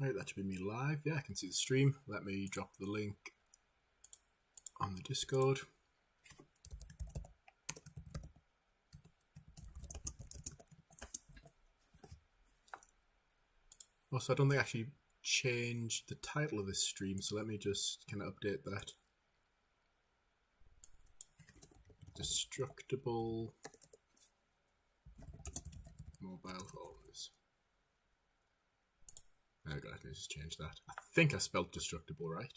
Right, that should be me live. Yeah, I can see the stream. Let me drop the link on the Discord. Also, I don't think I actually changed the title of this stream, so let me just kind of update that. Destructible mobile phones. There we go, let me just change that. I think I spelled destructible right.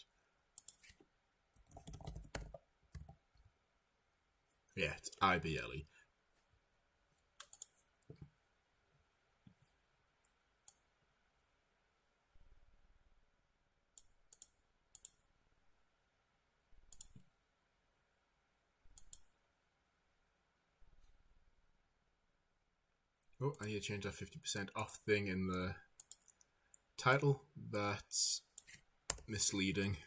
Yeah, it's IBLE. Oh, I need to change that 50% off thing in the title. That's misleading.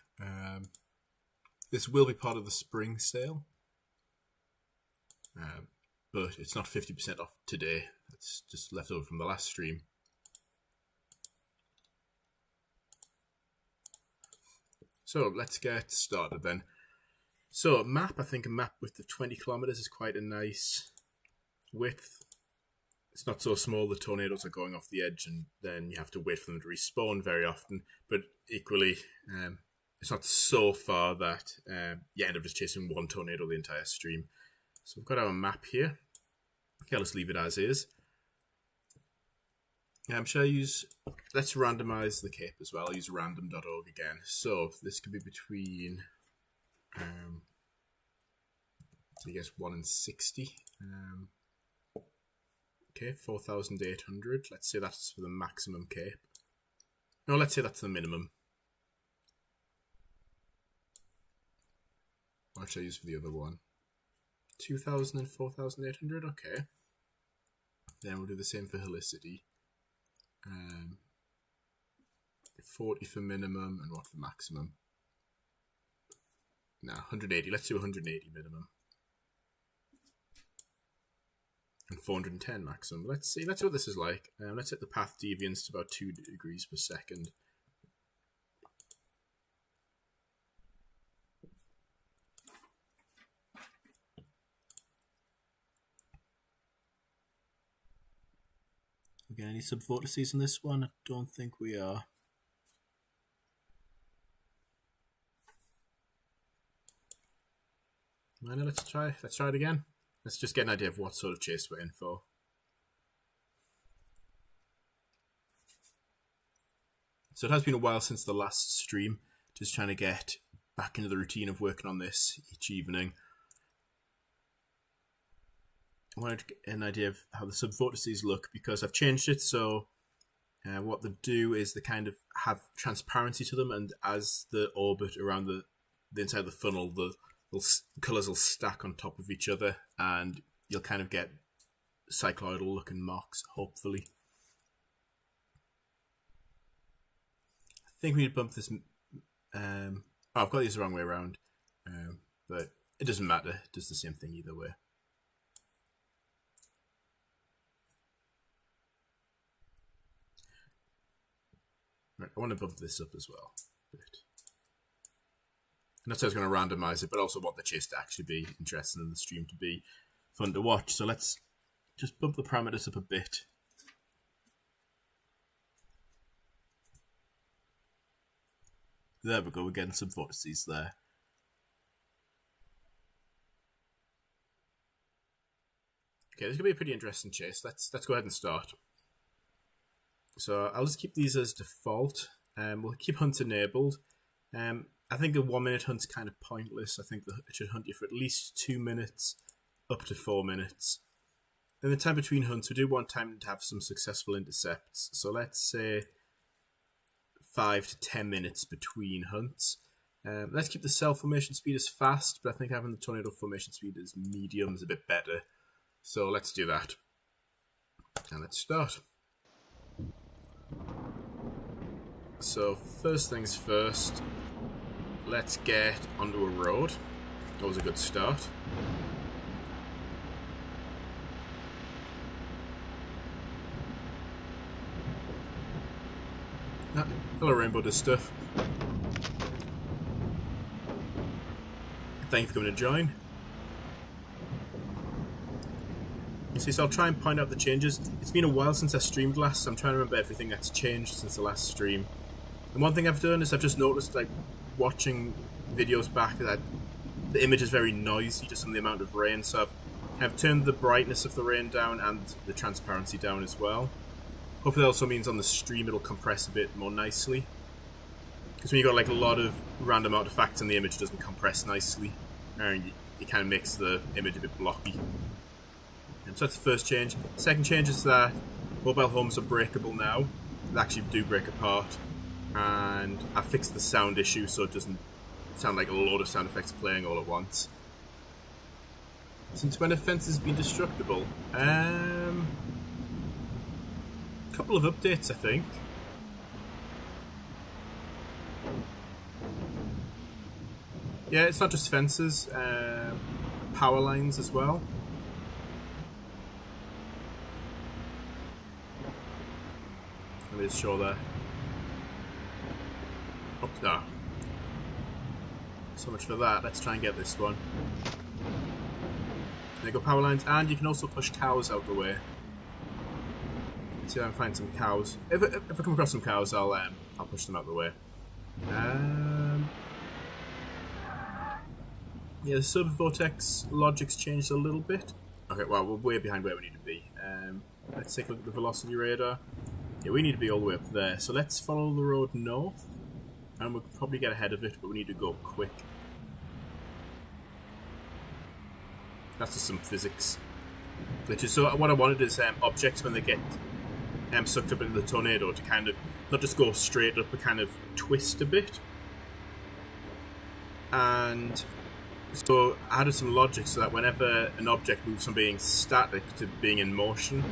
This will be part of the spring sale, but it's not 50% off today. It's just left over from the last stream. So let's get started then. So map, I think a map width of 20 kilometers is quite a nice width. It's not so small, the tornadoes are going off the edge and then you have to wait for them to respawn very often, but equally it's not so far that you end up just chasing one tornado the entire stream. So we've got our map here. Okay, let's leave it as is. Shall I use, let's randomize the cape as well. I'll use random.org again. So this could be between, I guess 1 and 60. Okay, 4,800. Let's say that's for the maximum cape. No, let's say that's the minimum. What should I use for the other one? 2,000 and 4,800. Okay. Then we'll do the same for helicity. 40 for minimum and what for maximum? Nah, 180. Let's do 180 minimum. And 410 maximum. Let's see. Let's see what this is like. Let's set the path deviance to about 2 degrees per second. We get any subvortices in this one? I don't think we are. Minor, let's try it again. Let's just get an idea of what sort of chase we're in for. So it has been a while since the last stream. Just trying to get back into the routine of working on this each evening. I wanted to get an idea of how the subvortices look because I've changed it so what they do is they kind of have transparency to them, and as the orbit around the inside of the funnel, the colours will stack on top of each other and you'll kind of get cycloidal looking marks, hopefully. I think we need to bump this. I've got these the wrong way around, but it doesn't matter. It does the same thing either way. Right, I want to bump this up as well. And that's how I was going to randomize it, but also want the chase to actually be interesting and the stream to be fun to watch. So let's just bump the parameters up a bit. There we go, we're getting some vortices there. Okay, this is going to be a pretty interesting chase. Let's go ahead and start. So I'll just keep these as default. We'll keep hunt enabled. I think a 1 minute hunt's kind of pointless. I think it should hunt you for at least 2 minutes, up to 4 minutes. In the time between hunts, we do want time to have some successful intercepts. So let's say 5 to 10 minutes between hunts. Let's keep the cell formation speed as fast, but I think having the tornado formation speed as medium is a bit better. So let's do that. And let's start. So first things first, let's get onto a road. That was a good start. Hello, Rainbow does stuff. Thank you for coming to join. You see, so I'll try and point out the changes. It's been a while since I streamed last, so I'm trying to remember everything that's changed since the last stream. And one thing I've done is I've just noticed, like, watching videos back, that the image is very noisy just from the amount of rain, so I've turned the brightness of the rain down and the transparency down as well. Hopefully that also means on the stream it'll compress a bit more nicely. Because when you've got like a lot of random artifacts and the image doesn't compress nicely, and it kind of makes the image a bit blocky. And so that's the first change. Second change is that mobile homes are breakable now. They actually do break apart. And I fixed the sound issue so it doesn't sound like a load of sound effects playing all at once. Since when have fences been destructible? Couple of updates, I think. Yeah, it's not just fences, power lines as well. Let me just show that. Oh, no. So much for that. Let's try and get this one. There you go, power lines, and you can also push cows out the way. Let's see if I can find some cows. If I come across some cows, I'll push them out the way. Yeah, the sub-vortex logic's changed a little bit. Okay, well, we're way behind where we need to be. Let's take a look at the velocity radar. Yeah, we need to be all the way up there. So let's follow the road north. And we'll probably get ahead of it, but we need to go quick. That's just some physics glitches. So what I wanted is objects, when they get sucked up into the tornado, to kind of not just go straight up, but kind of twist a bit. And so I added some logic so that whenever an object moves from being static to being in motion,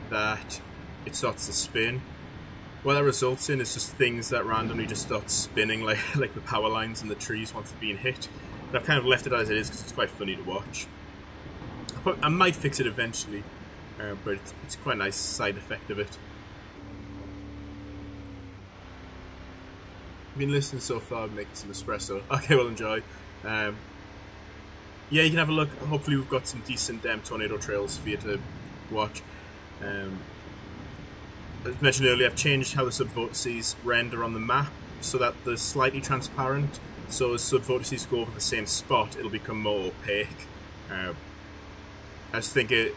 that it starts to spin. What that results in is just things that randomly just start spinning, like the power lines and the trees once they're being hit. But I've kind of left it as it is because it's quite funny to watch. I might fix it eventually, but it's quite a nice side effect of it. I've been listening so far, making some espresso. Okay, well, enjoy. Yeah, you can have a look. Hopefully we've got some decent tornado trails for you to watch. As mentioned earlier, I've changed how the sub-vortices render on the map so that they're slightly transparent. So as sub-vortices go over the same spot, it'll become more opaque. I just think it...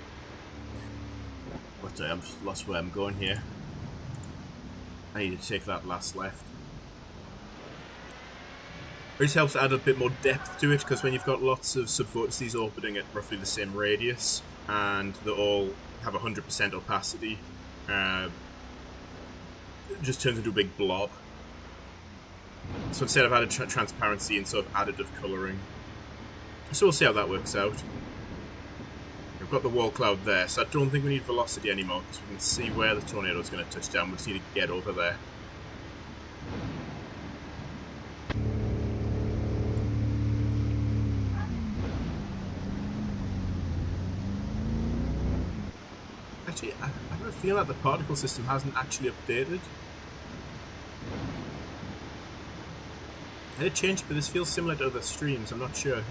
I've lost where I'm going here. I need to take that last left. It just helps add a bit more depth to it, because when you've got lots of sub-vortices orbiting at roughly the same radius, and they all have 100% opacity, it just turns into a big blob. So instead I've added transparency and sort of additive colouring. So we'll see how that works out. We've got the wall cloud there, so I don't think we need velocity anymore, because we can see where the tornado is going to touch down. We just need to get over there. Actually, I have a feeling that the particle system hasn't actually updated. Had it changed, but this feels similar to other streams, I'm not sure.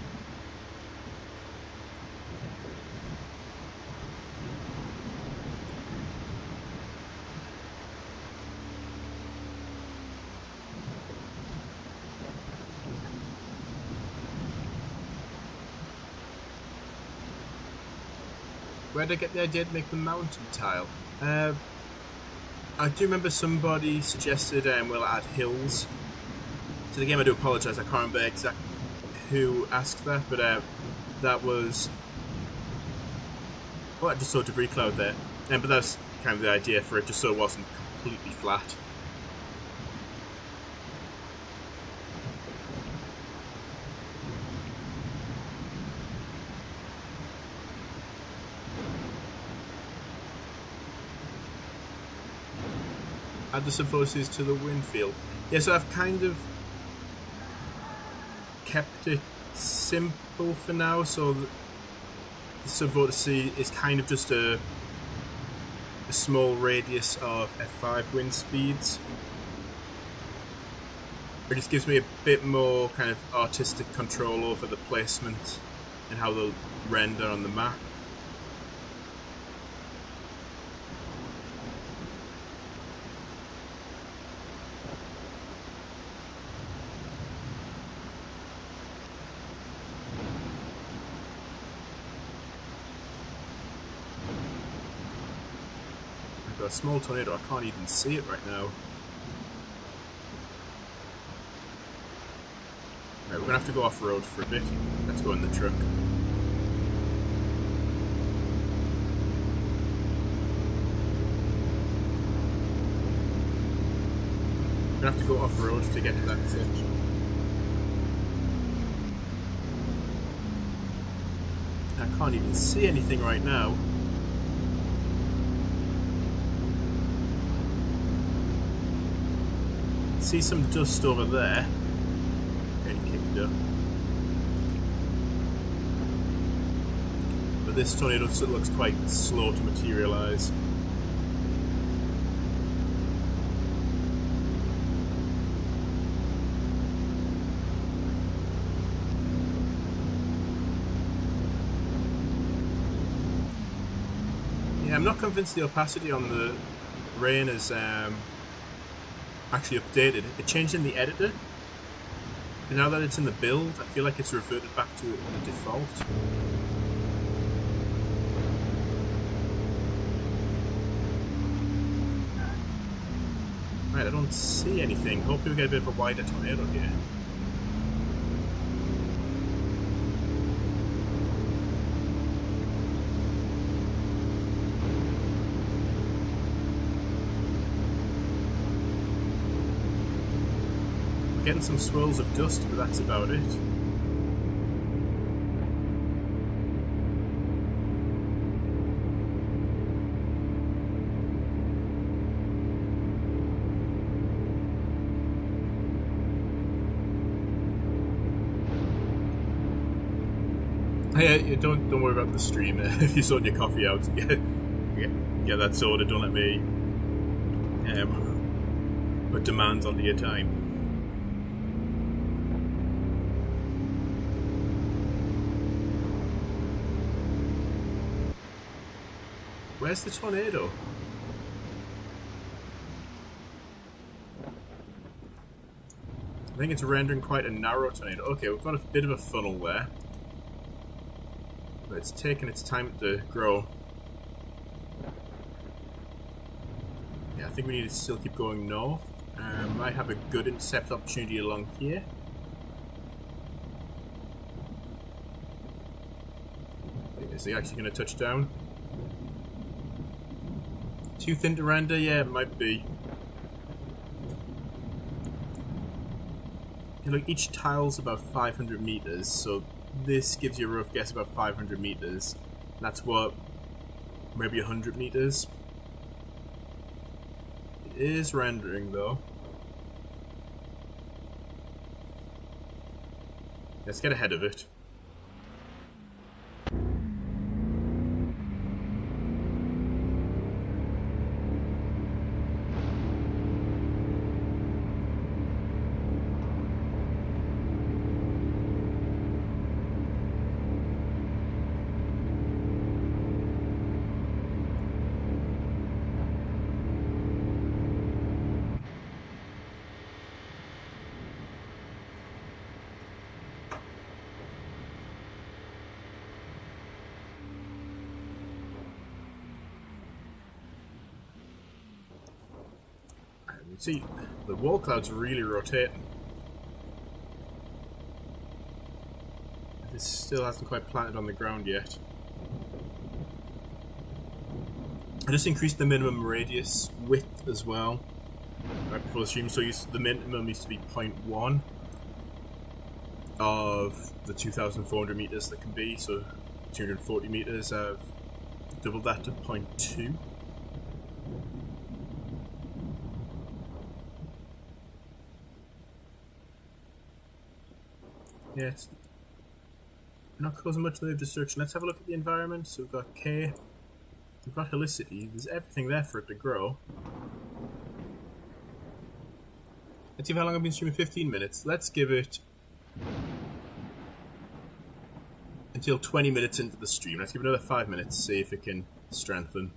Where did I get the idea to make the mountain tile? I do remember somebody suggested we'll add hills to the game. I do apologise, I can't remember exactly who asked that, but that was... Well, I just saw debris cloud there. But that's kind of the idea for it, just so it wasn't completely flat. Add the sub-vortices to the wind field. Yeah, so I've kind of kept it simple for now, so the sub-vortice is kind of just a small radius of F5 wind speeds. It just gives me a bit more kind of artistic control over the placement and how they'll render on the map. I've got a small tornado, I can't even see it right now. Right, we're gonna have to go off-road for a bit. Let's go in the truck. We're gonna have to go off-road to get to that section. I can't even see anything right now. See some dust over there. Getting kicked up. But this tornado looks quite slow to materialise. Yeah, I'm not convinced the opacity on the rain is actually updated. It changed in the editor, and now that it's in the build, I feel like it's reverted back to the default. Right, I don't see anything. Hopefully we get a bit of a wider tornado here. Getting some swirls of dust, but that's about it. Yeah, don't worry about the stream. If you're sorting your coffee out, yeah, that soda. Don't let me put demands onto your time. Where's the tornado? I think it's rendering quite a narrow tornado. Okay, we've got a bit of a funnel there. But it's taken its time to grow. Yeah, I think we need to still keep going north. Might have a good intercept opportunity along here. Is he actually going to touch down? Too thin to render? Yeah, it might be. And look, each tile's about 500 meters, so this gives you a rough guess about 500 meters. That's what, maybe 100 meters. It is rendering though. Let's get ahead of it. See, the wall cloud's really rotating. This still hasn't quite planted on the ground yet. I just increased the minimum radius width as well right before the stream, so the minimum used to be 0.1 of the 2,400 meters that can be, so 240 meters. I've doubled that to 0.2. Yeah, it's not causing much wave destruction. Let's have a look at the environment. So we've got K, we've got helicity, there's everything there for it to grow. Let's see how long I've been streaming. 15 minutes. Let's give it until 20 minutes into the stream. Let's give it another 5 minutes, see if it can strengthen.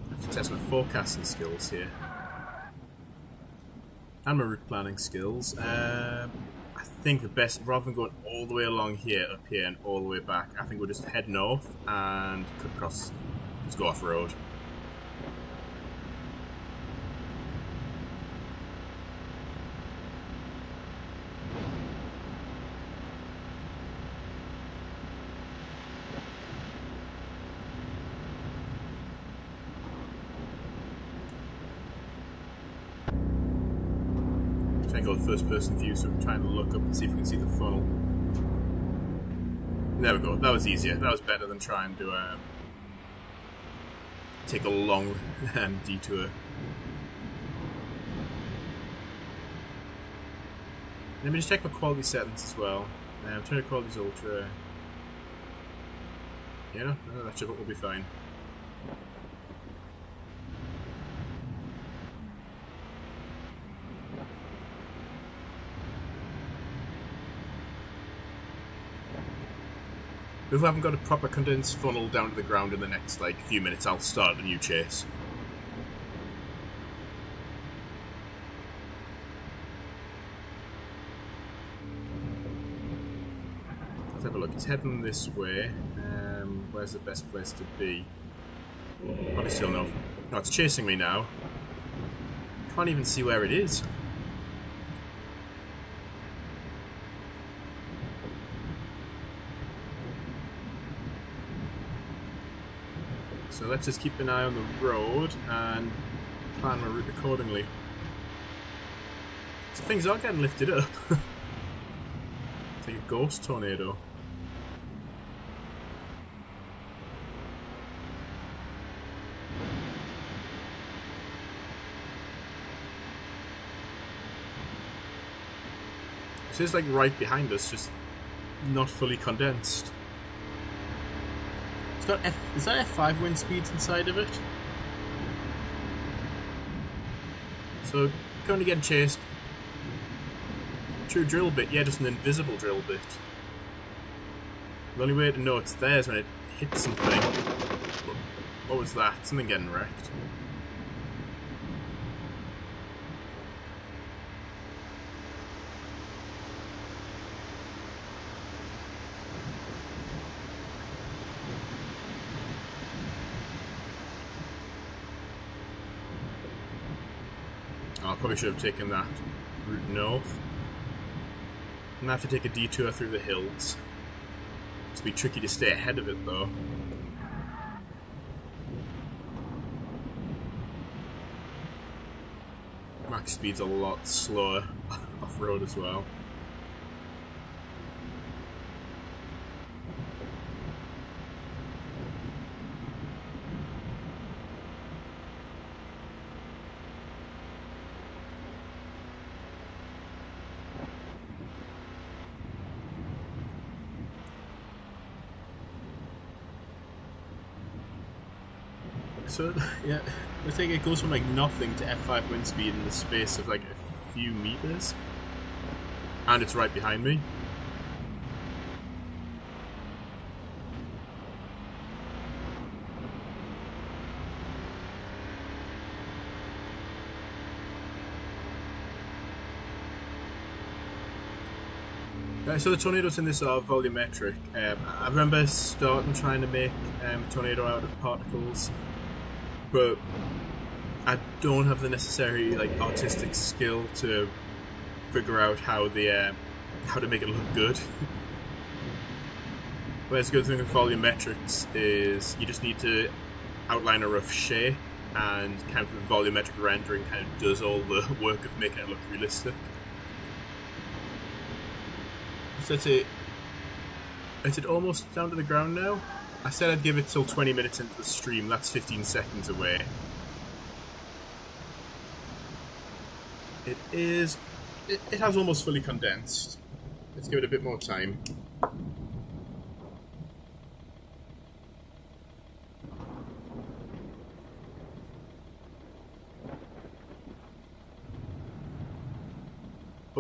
I have to test my forecasting skills here. And my route planning skills. I think the best, rather than going all the way along here, up here, and all the way back, I think we'll just head north and cut across, just go off-road. Go the first person view, so I'm trying to look up and see if we can see the funnel. There we go, that was easier. That was better than trying to take a long detour. Let me just check my quality settings as well. Turn the quality's ultra. Yeah, no, that should will be fine. If we haven't got a proper condensed funnel down to the ground in the next few minutes, I'll start a new chase. Let's have a look. It's heading this way. Where's the best place to be? Probably still no. No, it's chasing me now. Can't even see where it is. So let's just keep an eye on the road and plan my route accordingly. So things are getting lifted up. It's like a ghost tornado. This is like right behind us, just not fully condensed. It's got is that F5 wind speeds inside of it? So, currently getting chased. True drill bit, yeah, just an invisible drill bit. The only way to know it's there is when it hits something. What was that? Something getting wrecked. I probably should have taken that route north. I'm gonna have to take a detour through the hills. It's gonna be tricky to stay ahead of it though. Max speed's a lot slower off-road as well. So, yeah, I think it goes from like nothing to F5 wind speed in the space of like a few meters. And it's right behind me. So the tornadoes in this are volumetric. I remember starting trying to make a tornado out of particles, but I don't have the necessary artistic skill to figure out how to make it look good. Whereas the good thing with volumetrics is you just need to outline a rough shape, and kind of the volumetric rendering kind of does all the work of making it look realistic. So is it almost down to the ground now? I said I'd give it till 20 minutes into the stream. That's 15 seconds away. It is... It has almost fully condensed. Let's give it a bit more time.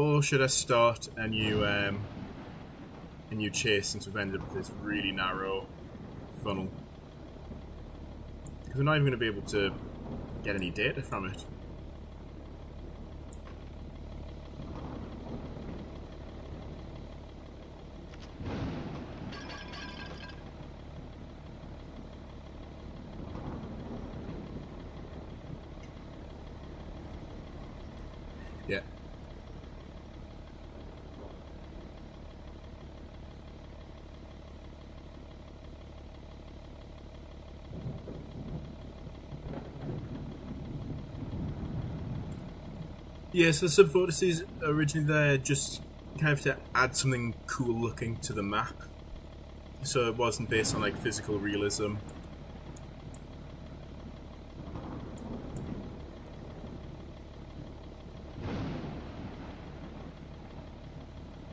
Or should I start a new chase since we've ended up with this really narrow funnel? Because we're not even going to be able to get any data from it. Yeah. Yeah, so the sub-vortices originally there just kind of to add something cool looking to the map. So it wasn't based on like physical realism.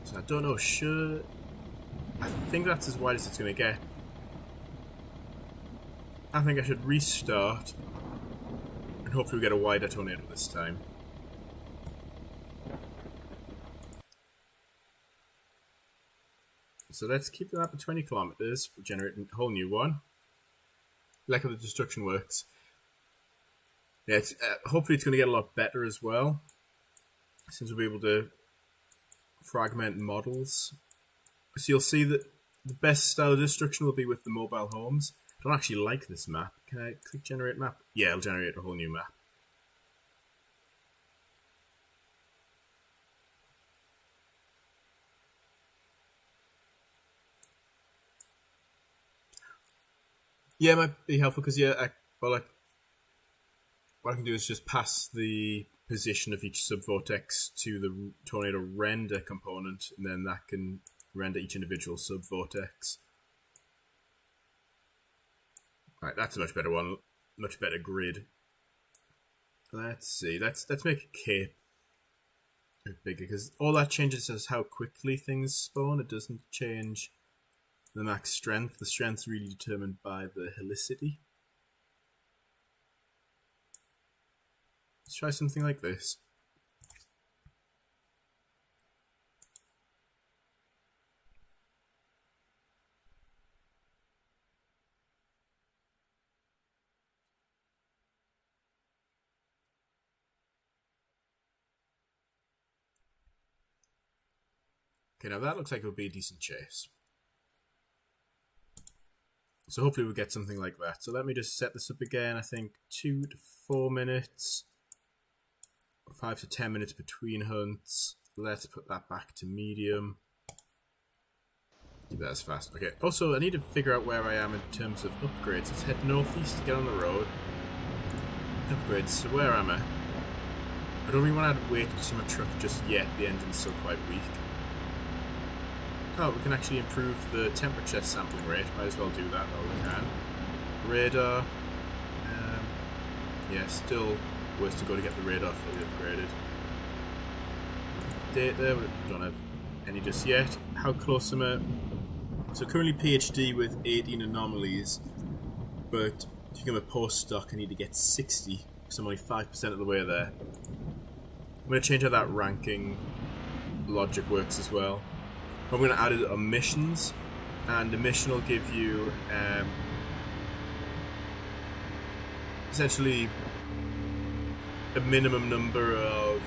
So I don't know, sure. I think that's as wide as it's going to get. I think I should restart and hopefully we get a wider tornado this time. So let's keep the map at 20 kilometers. We'll generate a whole new one. Like how the destruction works. Yeah, hopefully it's going to get a lot better as well, since we'll be able to fragment models. So you'll see that the best style of destruction will be with the mobile homes. I don't actually like this map. Can I click generate map? Yeah, it'll generate a whole new map. Yeah, it might be helpful because what I can do is just pass the position of each subvortex to the tornado render component, and then that can render each individual subvortex. Right, that's a much better one, much better grid. Let's see, let's make a cape bigger because all that changes is how quickly things spawn. It doesn't change the max strength. The strength's really determined by the helicity. Let's try something like this. Okay, now that looks like it would be a decent chase. So hopefully we'll get something like that. So let me just set this up again. I think 2 to 4 minutes. 5 to 10 minutes between hunts. Let's put that back to medium. Keep that as fast. Okay, also I need to figure out where I am in terms of upgrades. Let's head northeast to get on the road. Upgrades, so where am I? I don't really want to add weight to my truck just yet. The engine's still quite weak. Oh, we can actually improve the temperature sampling rate. Might as well do that while we can. Radar. Yeah, still ways to go to get the radar fully upgraded. Data, we don't have any just yet. How close am I? So currently PhD with 18 anomalies, but to become a postdoc I need to get 60, because I'm only 5% of the way there. I'm going to change how that ranking logic works as well. I'm going to add it on missions, and the mission will give you essentially a minimum number of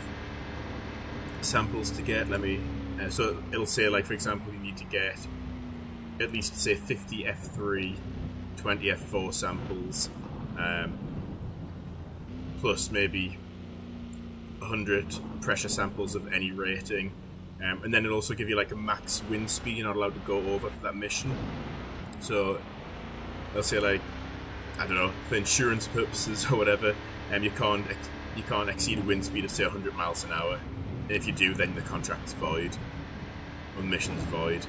samples to get. So it'll say, like, for example, you need to get at least, say, 50 F3, 20 F4 samples, plus maybe 100 pressure samples of any rating. And then it'll also give you like a max wind speed you're not allowed to go over for that mission. So they'll say, like, I don't know, for insurance purposes or whatever, you can't exceed a wind speed of, say, 100 miles an hour. And if you do, then the contract's void, or the mission's void.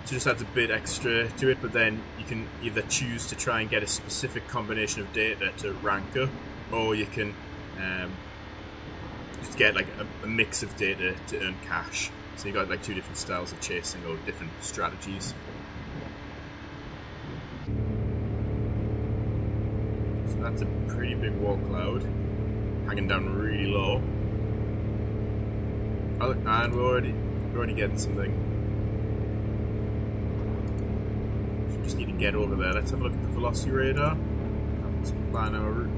So just adds a bit extra to it, but then you can either choose to try and get a specific combination of data to rank up, or you can just get like a mix of data to earn cash. So you got like 2 different styles of chasing or different strategies. So that's a pretty big wall cloud, hanging down really low. Oh, and we're already getting something. So we just need to get over there. Let's have a look at the velocity radar. Let's plan our route.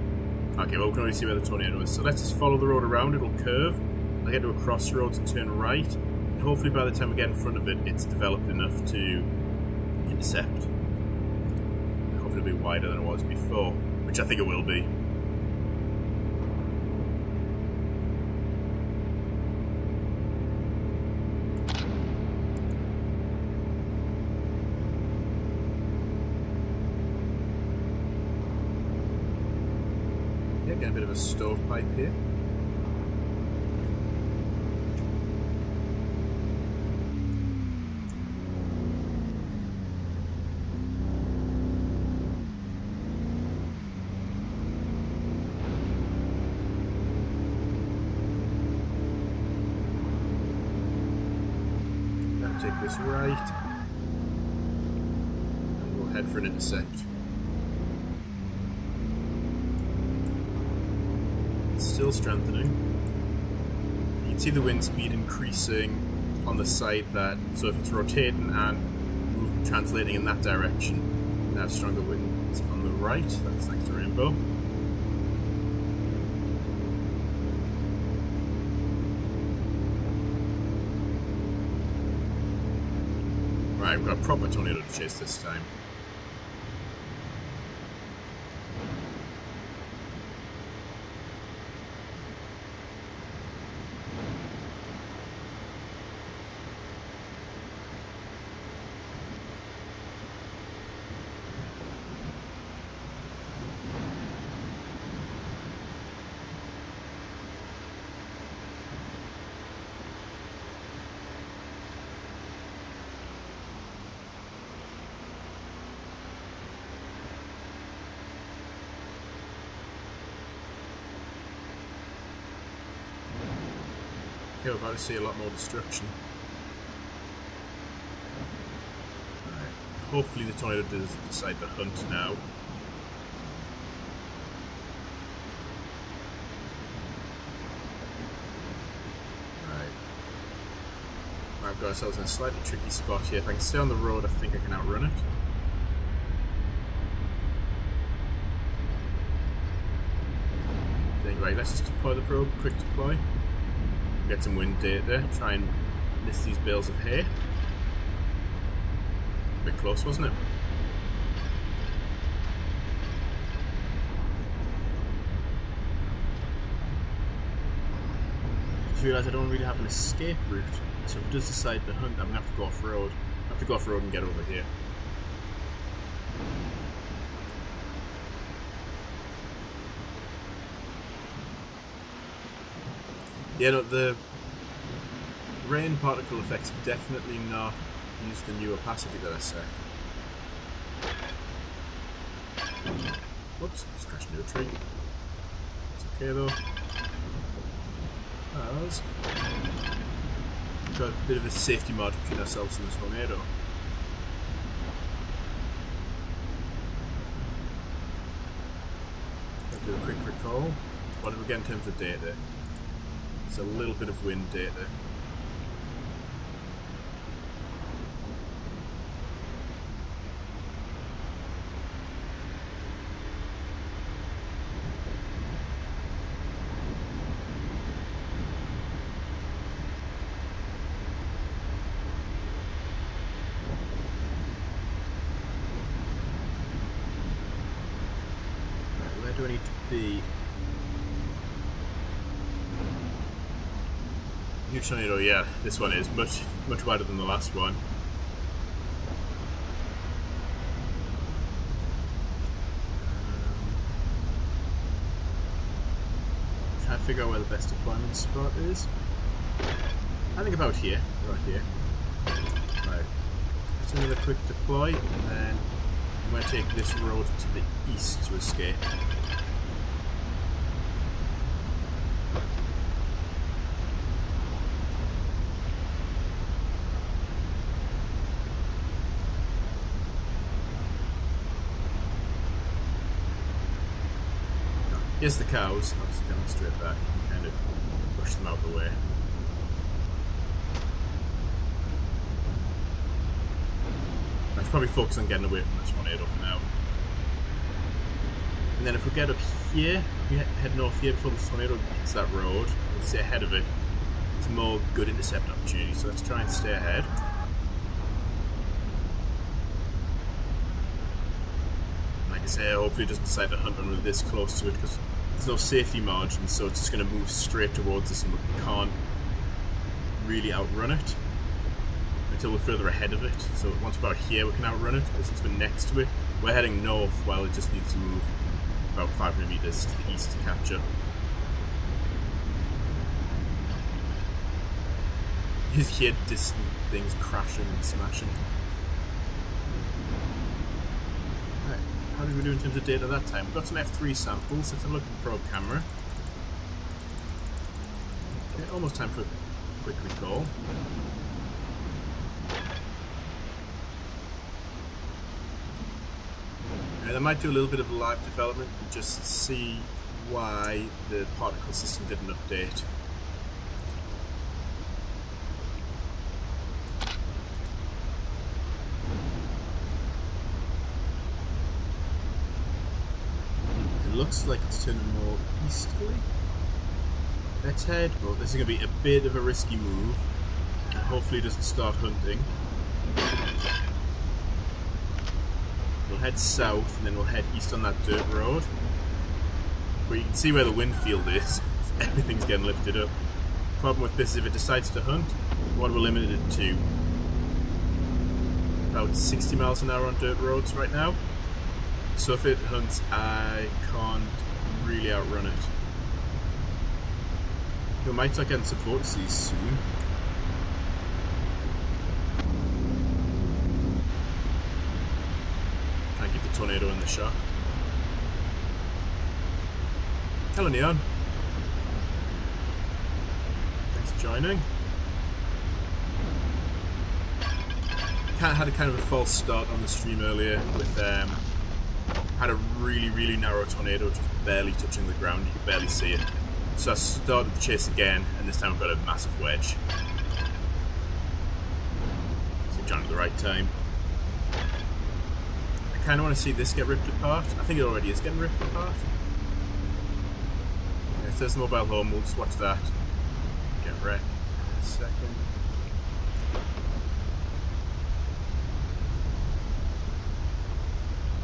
Okay, well, we can already see where the tornado is. So let's just follow the road around. It'll curve. I'll get to a crossroads and turn right. And hopefully by the time we get in front of it, it's developed enough to intercept. I hope it'll be wider than it was before, which I think it will be. Yeah, get a bit of a stovepipe here. Take this right, and we'll head for an intercept. It's still strengthening. You can see the wind speed increasing on the side that, so if it's rotating and translating in that direction, now stronger winds on the right. That's thanks to Rainbow. Right, we've got a proper tornado to chase this time. Okay, we're about to see a lot more destruction. Right. Hopefully the tornado does decide to hunt now. Right. I've got ourselves in a slightly tricky spot here. If I can stay on the road, I think I can outrun it. Right, let's just deploy the probe, quick deploy. Get some wind data, try and miss these bales of hay. A bit close, wasn't it? I just realised I don't really have an escape route, so if it does decide to hunt, I'm going to have to go off-road. I have to go off-road and get over here. Yeah, no, the rain particle effects definitely not use the new opacity that I set. Whoops, just crashed into a tree. It's okay though. As got a bit of a safety mod between ourselves and this tornado. Let's do a quick recall. What did we get in terms of data? It's a little bit of wind data. Right, where do I need to be? New tornado, yeah, this one is much wider than the last one. Trying to figure out where the best deployment spot is. I think about here, right here. Right. Just another quick deploy, and then I'm going to take this road to the east to escape. Here's the cows. I'll just demonstrate that and kind of push them out of the way. probably focus on getting away from the tornado for now. And then if we get up here, we head north here before the tornado hits that road, and stay ahead of it, there's more good intercept opportunities, so let's try and stay ahead. Like I say, hopefully it doesn't decide to hunt when we're this close to it, because there's no safety margin, so it's just going to move straight towards us and we can't really outrun it until we're further ahead of it. So once we're about here we can outrun it, but since we're next to it, we're heading north while it just needs to move about 500 meters to the east to catch up. You hear distant things crashing and smashing. Right, how did we do in terms of data that time? We've got some F3 samples. Let's have a look at the probe camera. Okay, almost time for a quick recall. I might do a little bit of live development and just see why the particle system didn't update. It looks like it's turning more easterly. Let's head. Oh, this is going to be a bit of a risky move. Hopefully it doesn't start hunting. We'll head south and then we'll head east on that dirt road. Where you can see where the wind field is. Everything's getting lifted up. Problem with this is if it decides to hunt, what we're limited to about 60 miles an hour on dirt roads right now. So if it hunts, I can't really outrun it. We might start getting some vortices soon. Try and keep the tornado in the shot. Hello, Neon. Thanks for joining. Had a kind of a false start on the stream earlier with had a really narrow tornado just barely touching the ground. You could barely see it. So I started the chase again, and this time I've got a massive wedge. So I joined at the right time. I kind of want to see this get ripped apart. I think it already is getting ripped apart. If there's a mobile home, we'll just watch that. Get wrecked in a second.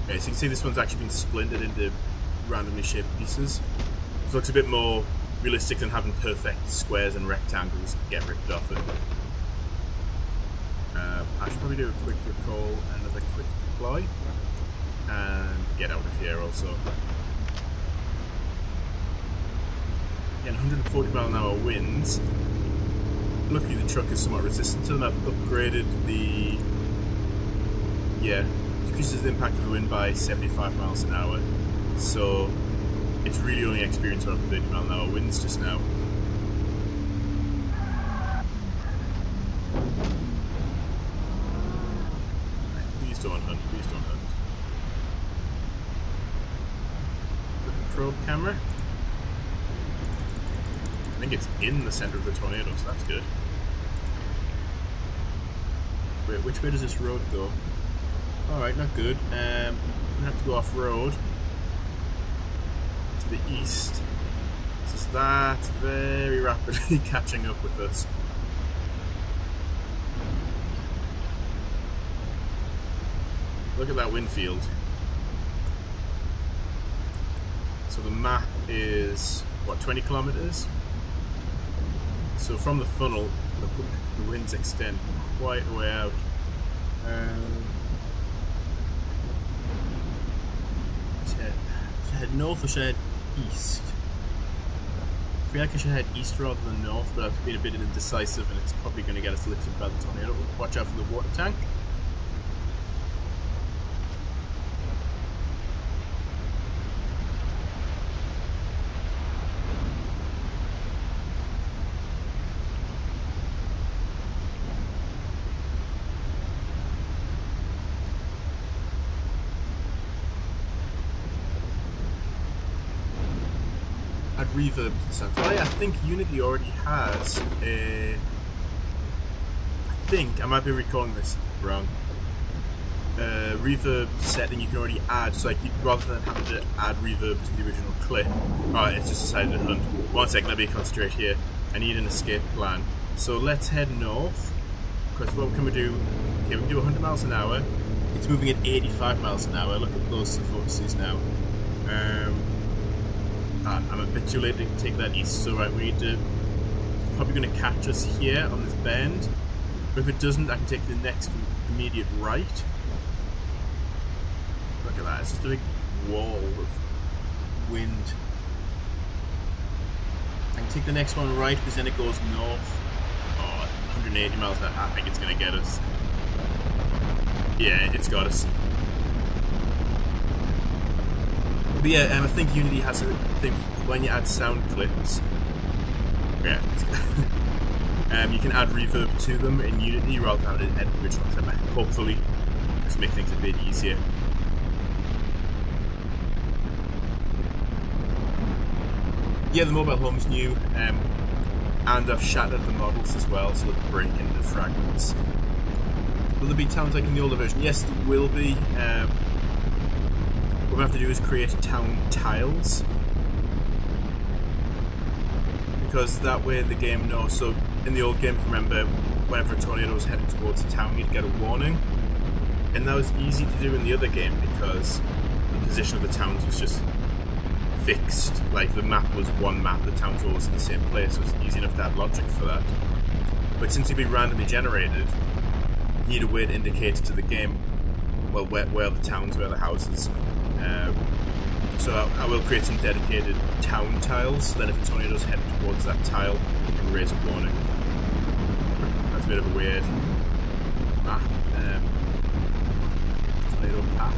Okay, so you can see this one's actually been splintered into randomly shaped pieces. This looks a bit more realistic than having perfect squares and rectangles get ripped off it. I should probably do a quick recall and another quick deploy. And get out of here also. Again, 140 mile an hour winds. Luckily the truck is somewhat resistant to them. I've upgraded the... yeah, decreases the impact of the wind by 75 miles an hour. So it's really only experienced about 30 mile an hour winds just now. Please don't hunt, please don't hunt. Look at the probe camera. I think it's in the center of the tornado, so that's good. Wait, which way does this road go? Alright, not good. We have to go off-road to the east. So that's very rapidly catching up with us. Look at that wind field. So the map is, what, 20 kilometers? So from the funnel, the winds extend quite a way out. Should I head north or should I head east? I feel like I should head east rather than north, but I've been a bit indecisive and it's probably going to get us lifted by the tornado. Watch out for the water tank. Reverb sound. Oh yeah, I think Unity already has a... I think, I might be recalling this wrong. reverb setting you can already add, so like rather than having to add reverb to the original clip. Alright, it's just decided to hunt. One second, let me concentrate here. I need an escape plan. So let's head north, because what can we do? Okay, we can do 100 miles an hour. It's moving at 85 miles an hour. Look at those two focuses now. I'm a bit too late to take that east, so right, we need to... It's probably going to catch us here on this bend. But if it doesn't, I can take the next immediate right. Look at that, it's just a big wall of wind. I can take the next one right, because then it goes north. Oh, 180 miles an hour. I think it's going to get us. Yeah, it's got us. But yeah, I think Unity has a thing when you add sound clips. Yeah, you can add reverb to them in Unity rather than an original clip. Hopefully, just make things a bit easier. Yeah, the mobile home's new, and I've shattered the models as well, so they'll break into fragments. Will there be towns like in the older version? Yes, there will be. What we have to do is create town tiles, because that way the game knows. So in the old game, remember, whenever a tornado was headed towards a town, you'd get a warning, and that was easy to do in the other game because the position of the towns was just fixed. Like the map was one map, the towns were always in the same place, so it's easy enough to add logic for that. But since it'd be randomly generated, you need a way to indicate to the game, well, where the towns, where the houses. So I will create some dedicated town tiles, so then if a tornado's headed towards that tile, it can raise a warning. That's a bit of a weird map. Tornado path.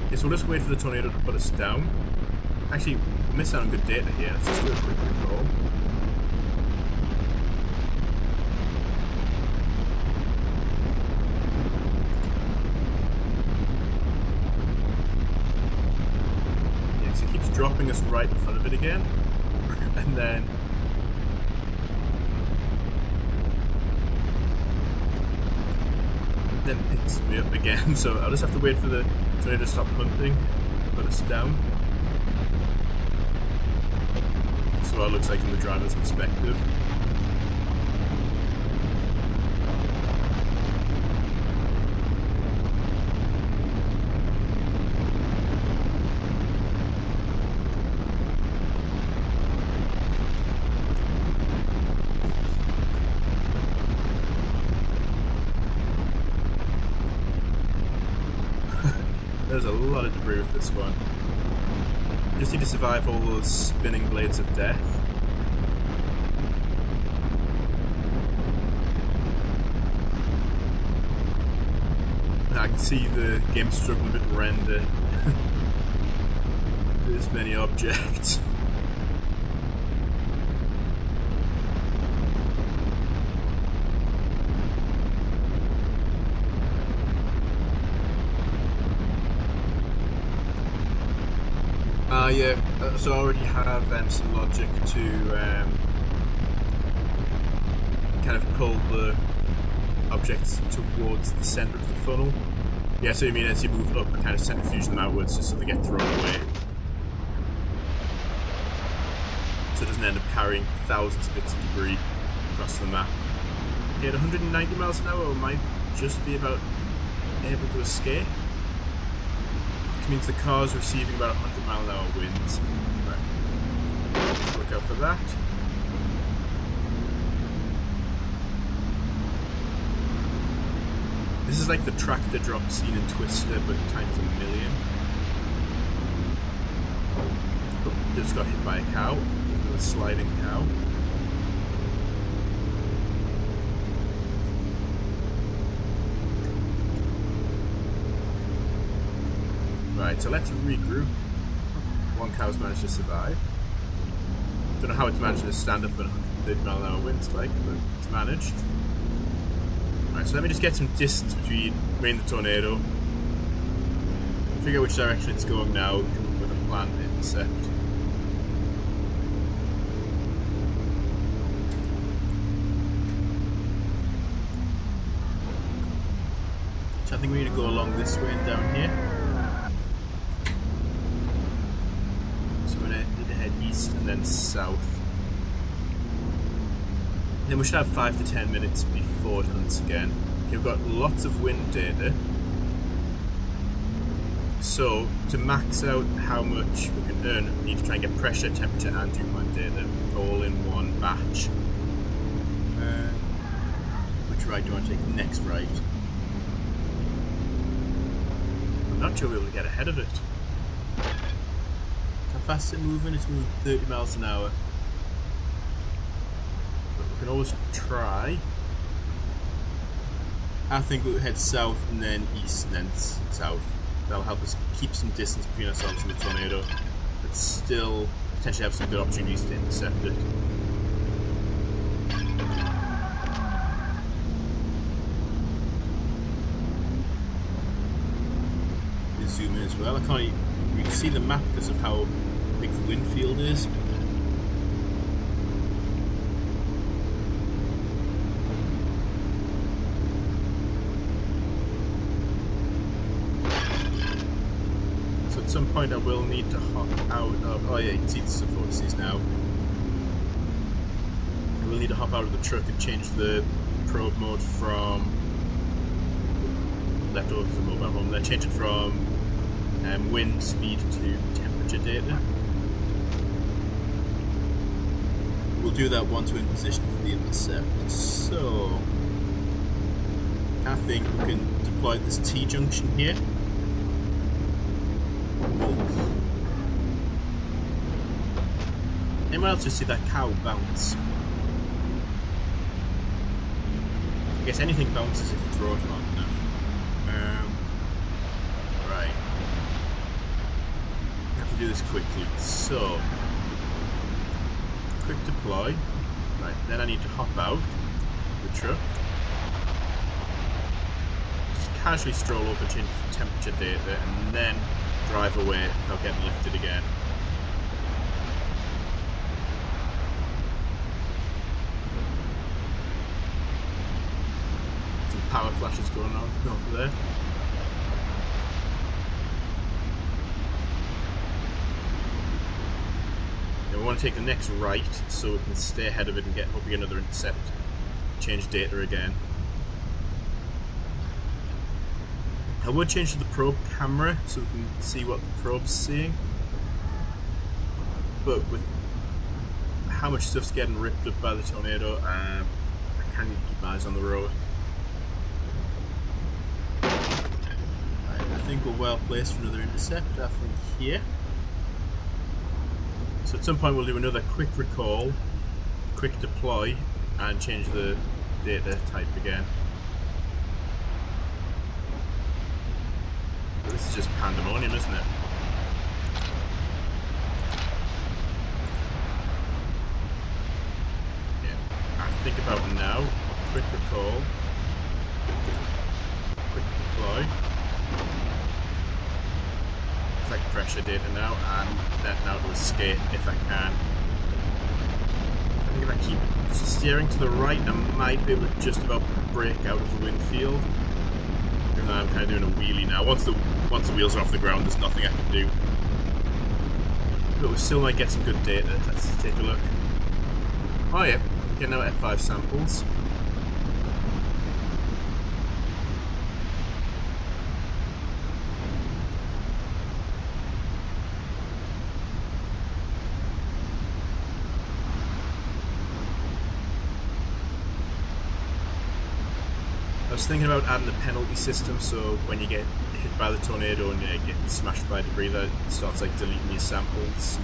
Okay, so we'll just wait for the tornado to put us down. Actually, we missed out on good data here. Let's just do a quick recall. Dropping us right in front of it again, and then picks me up again. So I'll just have to wait for the tornado to stop hunting, put us down. That's what it looks like from the driver's perspective. There's a lot of debris with this one. You just need to survive all those spinning blades of death. I can see the game struggling a bit to render this many objects. Yeah, so I already have some logic to kind of pull the objects towards the centre of the funnel. Yeah, so you mean as you move up, kind of centrifuge them outwards just so they get thrown away. So it doesn't end up carrying thousands of bits of debris across the map. Okay, at 190 miles an hour, we might just be about able to escape. Which means the car's receiving about 100 mile an hour winds. Right. Let's look out for that. This is like the tractor drop scene in Twister, but times a million. Oh, just got hit by a cow. A sliding cow. Right, so let's regroup. One cow's managed to survive. Don't know how it's managed to stand up at 130 mile an hour winds like, but it's managed. Right, so let me just get some distance between me and the tornado. Figure out which direction it's going now, come up with a plan to intercept. think we need to go along this way and down here. So we're going to need to head east and then south. Then we should have 5 to 10 minutes before it hunts again. Okay, we've got lots of wind data. So, to max out how much we can earn, we need to try and get pressure, temperature and dew point data all in one batch. Which ride do I want to take? Next ride. I'm not sure we'll be able to get ahead of it. How fast is it moving? It's moving 30 miles an hour. But we can always try. I think we'll head south and then east and then south. That'll help us keep some distance between ourselves and the tornado, but still potentially have some good opportunities to intercept it. We zoom in as well. I can't really see the map because of how big the wind field is. At some point I will need to hop out of... Oh yeah, you can see the sub-vortices now. I will need to hop out of the truck and change the probe mode from... left over to the mobile home. Then change it from wind speed to temperature data. We'll do that once we're in position for the intercept. So... I think we can deploy this T-junction here. Anyone else just see that cow bounce? I guess anything bounces if you throw it on. Right. I have to do this quickly. So, quick deploy. Right, then I need to hop out of the truck. Just casually stroll over to temperature data and then drive away without getting lifted again. Some power flashes going on over there. Then we want to take the next right so we can stay ahead of it and hope we get another intercept. Change data again. I would change to the probe camera so we can see what the probe's seeing. But with how much stuff's getting ripped up by the tornado, I kind of need to keep my eyes on the road. Right, I think we're well placed for another intercept, I think here. So at some point we'll do another quick recall, quick deploy, and change the data type again. This is just pandemonium, isn't it? Yeah. I think about now. Quick recall. Quick deploy. Collect pressure data now, and then now to escape if I can. I think if I keep steering to the right, I might be able to just about break out of the wind field. Even though I'm kind of doing a wheelie now. Once the wheels are off the ground, there's nothing I can do. But we still might get some good data. Let's take a look. Oh yeah, getting out F5 samples. I was thinking about adding a penalty system, so when you get hit by the tornado and you get smashed by debris, that starts like deleting your samples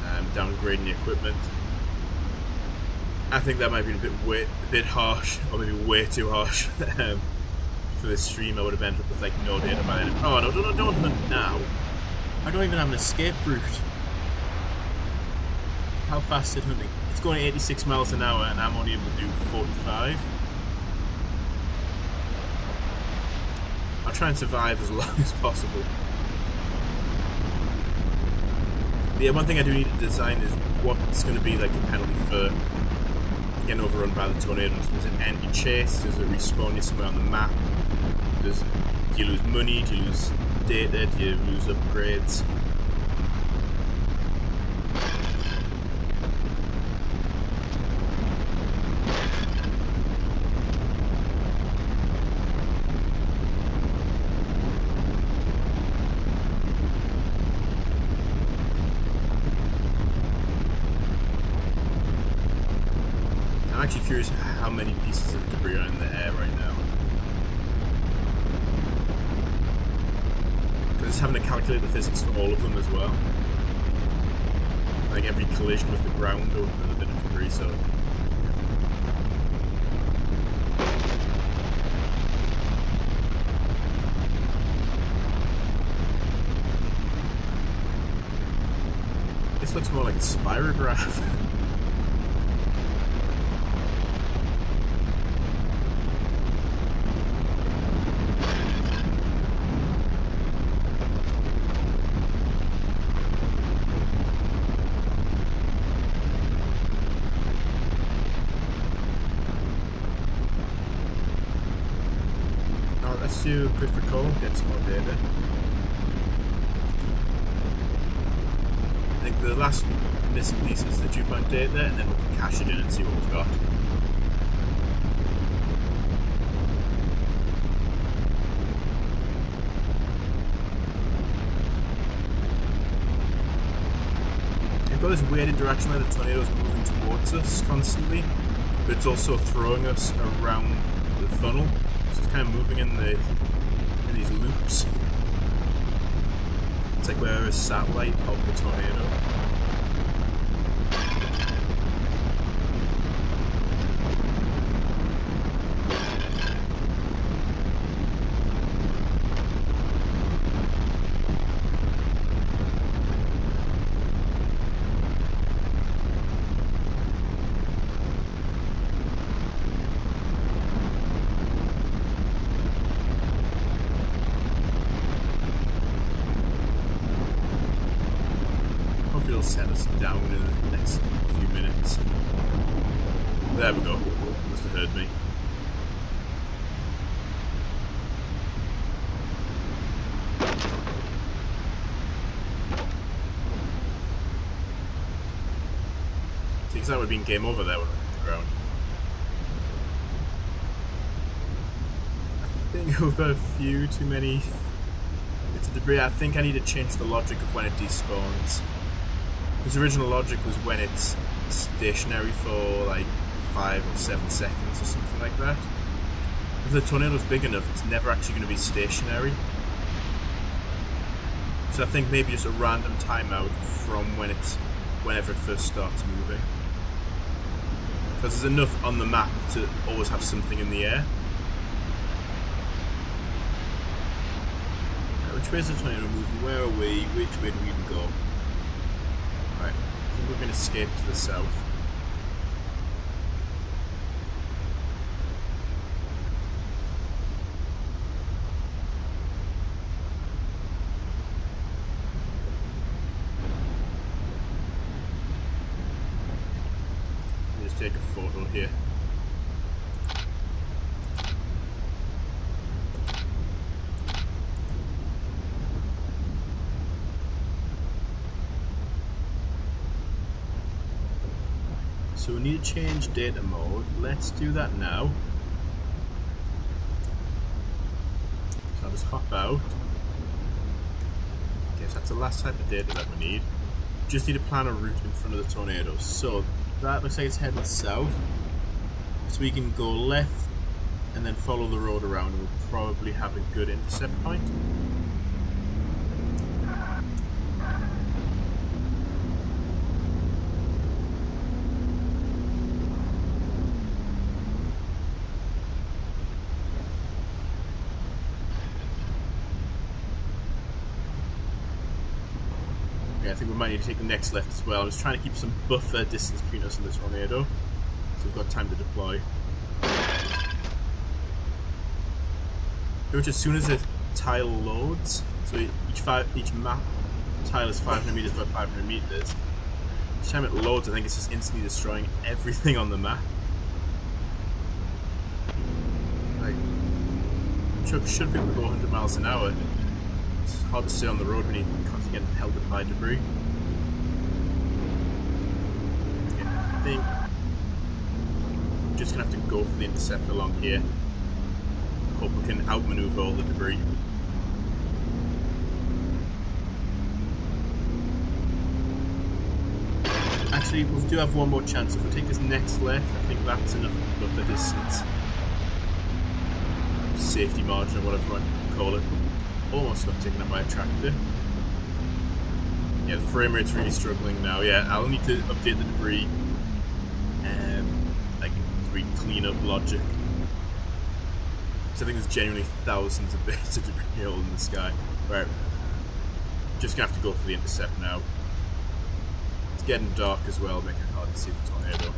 and downgrading the equipment. I think that might be a bit harsh, or maybe way too harsh for this stream. I would have ended up with like no data by then. Oh no, don't hunt now. I don't even have an escape route. How fast is it hunting? It's going 86 miles an hour and I'm only able to do 45. I'll try and survive as long as possible. But yeah, one thing I do need to design is what's going to be like the penalty for getting overrun by the tornado. Does it end your chase? Does it respawn you somewhere on the map? Do you lose money? Do you lose data? Do you lose upgrades? I'm actually curious how many pieces of debris are in the air right now. Because it's having to calculate the physics for all of them as well. Like every collision with the ground or with a bit of debris, so... This looks more like a spirograph. Let's do a quick recall, get some more data. I think the last missing piece is the dew point data, and then we can cache it in and see what we've got. We've got this weird interaction where the tornado's moving towards us constantly, but it's also throwing us around the funnel. So it's kind of moving in these loops. It's like we're a satellite of the tornado. It'll set us down in the next few minutes. There we go. Must have heard me. See, because that would have been game over there when I hit the ground. I think we've got a few too many bits of debris. I think I need to change the logic of when it despawns. His original logic was when it's stationary for like 5 or 7 seconds or something like that. If the tornado's big enough, it's never actually going to be stationary. So I think maybe just a random timeout from whenever it first starts moving. Because there's enough on the map to always have something in the air. Which way is the tornado moving? Where are we? Which way do we even go? Right, I think we're going to escape to the south. Let's take a photo here. So we need to change data mode. Let's do that now. So I'll just hop out. Okay, so that's the last type of data that we need. Just need to plan a route in front of the tornado. So that looks like it's heading south. So we can go left and then follow the road around, and we'll probably have a good intercept point. I think we might need to take the next left as well. I'm just trying to keep some buffer distance between us and the tornado, so we've got time to deploy. Which, as soon as a tile loads, so each map tile is 500 meters by 500 meters. Each time it loads, I think it's just instantly destroying everything on the map. Like, I'm truck should be able to go 100 miles an hour. It's hard to stay on the road when you're constantly getting held up by debris. Okay, I think I'm just going to have to go for the intercept along here. Hope we can outmaneuver all the debris. Actually, we do have one more chance. If we take this next left, I think that's enough of the distance. Safety margin or whatever you want to call it. Almost got taken up by a tractor. Yeah, the frame rate's really struggling now. Yeah, I'll need to update the debris. Like debris cleanup logic. So I think there's genuinely thousands of bits of debris all in the sky. Right. Just gonna have to go for the intercept now. It's getting dark as well, making it hard to see the tornado.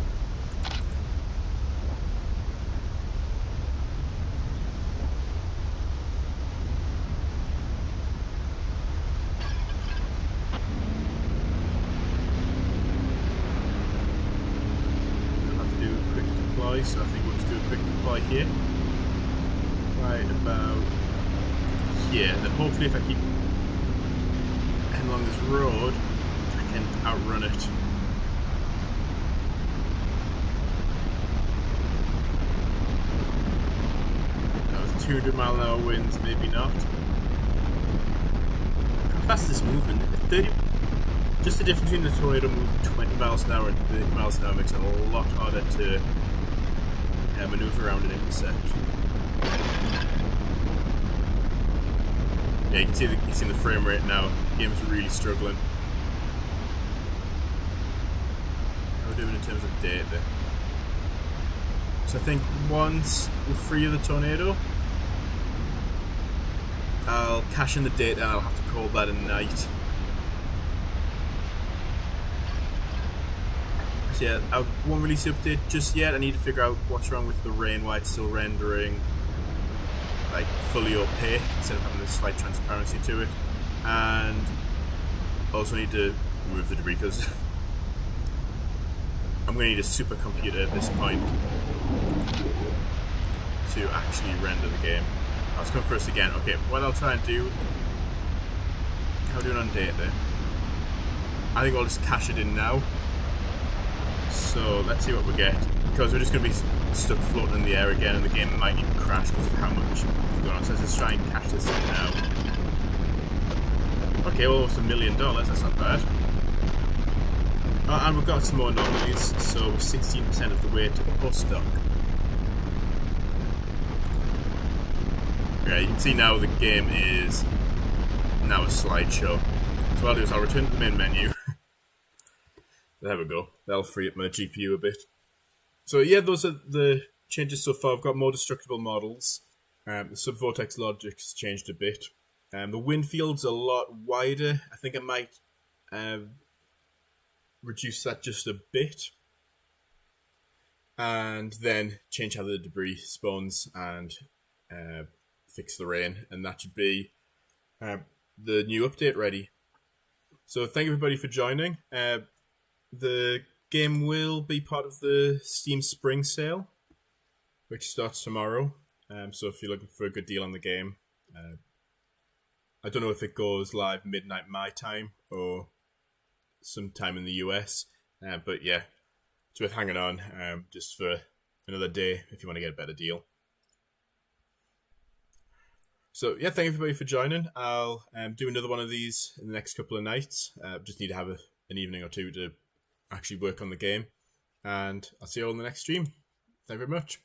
So I think we'll just do a quick deploy here. Right about here. And then hopefully if I keep heading along this road, I can outrun it. That was 200 mile an hour winds, maybe not. How fast is this moving? 30. Just the difference between the tornado moving 20 miles an hour and 30 miles an hour makes it a lot harder to maneuver around an intercept. Yeah, you can see the frame rate now. The game's really struggling. How are we doing in terms of data? So I think once we're free of the tornado, I'll cache in the data and I'll have to call that a night. Yeah, I won't release the update just yet. I need to figure out what's wrong with the rain, why it's still rendering like fully opaque instead of having a slight transparency to it, and also need to remove the debris because I'm going to need a supercomputer at this point to actually render the game. Let's come first again. Okay, what I'll try and do. How are we doing on data? I think I'll just cache it in now. So let's see what we get, because we're just going to be stuck floating in the air again and the game might even crash because of how much is going on. So let's just try and cache this in now. Okay, well, almost $1 million, that's not bad. And we've got some more anomalies, so we're 16% of the way to the post dock. Yeah, you can see now the game is now a slideshow. So what I'll do is I'll return to the main menu. There we go. That'll free up my GPU a bit. So yeah, those are the changes so far. I've got more destructible models. The sub-vortex logic's changed a bit. The wind field's a lot wider. I think I might reduce that just a bit. And then change how the debris spawns and fix the rain. And that should be the new update ready. So thank you everybody for joining. The game will be part of the Steam Spring Sale, which starts tomorrow. So if you're looking for a good deal on the game, I don't know if it goes live midnight my time or sometime in the US, but yeah, it's worth hanging on just for another day if you want to get a better deal. So yeah, thank everybody for joining. I'll do another one of these in the next couple of nights. Just need to have an evening or two to actually work on the game, and I'll see you all in the next stream. Thank you very much.